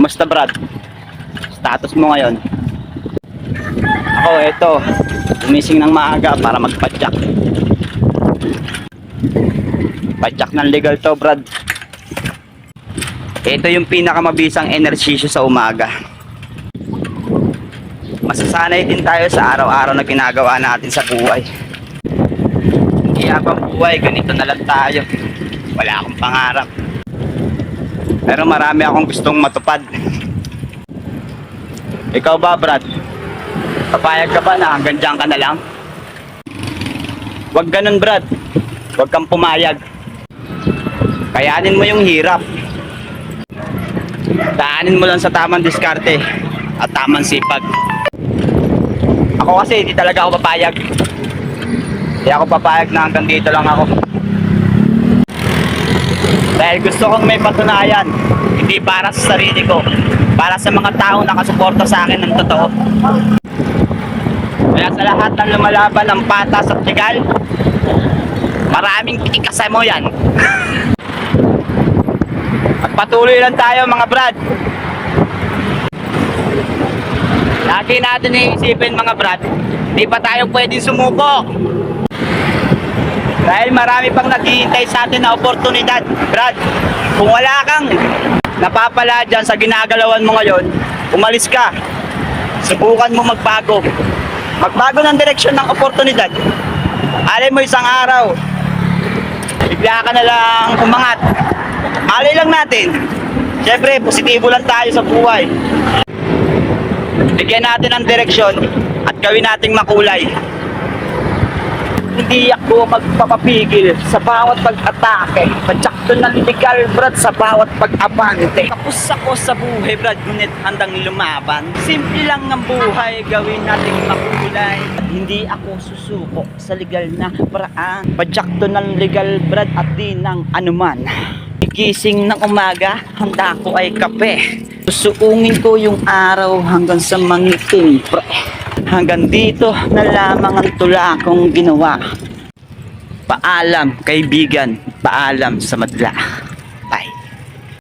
Kamusta Brad? Status mo ngayon? Ako eto, gumising ng maaga para magpadyak. Padyak ng legal to Brad. Ito yung pinakamabisang enersisyo sa umaga. Masasanay din tayo sa araw-araw na ginagawa natin sa buhay. Hindi habang buhay, ganito na lang tayo. Wala akong pangarap. Pero marami akong gustong matupad. Ikaw ba Brad? Papayag ka ba na hanggang dyan ka na lang? Huwag ganun Brad. Huwag kang pumayag. Kayanin mo yung hirap. Daanin mo lang sa tamang diskarte at tamang sipag. Ako kasi hindi talaga ako papayag. Hindi ako papayag na hanggang dito lang ako. Dahil gusto kong may patunayan. Hindi para sa sarili ko, para sa mga taong nakasuporta sa akin ng totoo. Kaya sa lahat ng lumalaban ng patas at legal, maraming ikasay mo yan. At patuloy lang tayo mga Brad. Lagi natin iisipin mga Brad, di pa tayo pwedeng sumuko. Dahil marami pang naghihintay sa atin na oportunidad. Brad, kung wala kang napapala dyan sa ginagalawan mo ngayon, umalis ka. Subukan mo magbago. Magbago ng direksyon ng oportunidad. Alay mo isang araw, bigla ka na lang umangat. Alay lang natin. Siyempre, positibo lang tayo sa buhay. Bigyan natin ng direksyon at gawin nating makulay. Hindi ako magpapapigil sa bawat pag-atake. Patsakto ng legal Brad sa bawat pag-abante. Tapos ako sa buhay Brad, ngunit handang lumaban. Simple lang ang buhay, gawin nating makulay. At hindi ako susuko sa legal na paraan. Patsakto ng legal Brad at di ng anuman. Gising ng umaga, handa ko ay kape. Susuungin ko yung araw hanggang sa mangitim. Hanggang dito na lamang ang tula kong ginawa. Paalam kaibigan, paalam sa madla.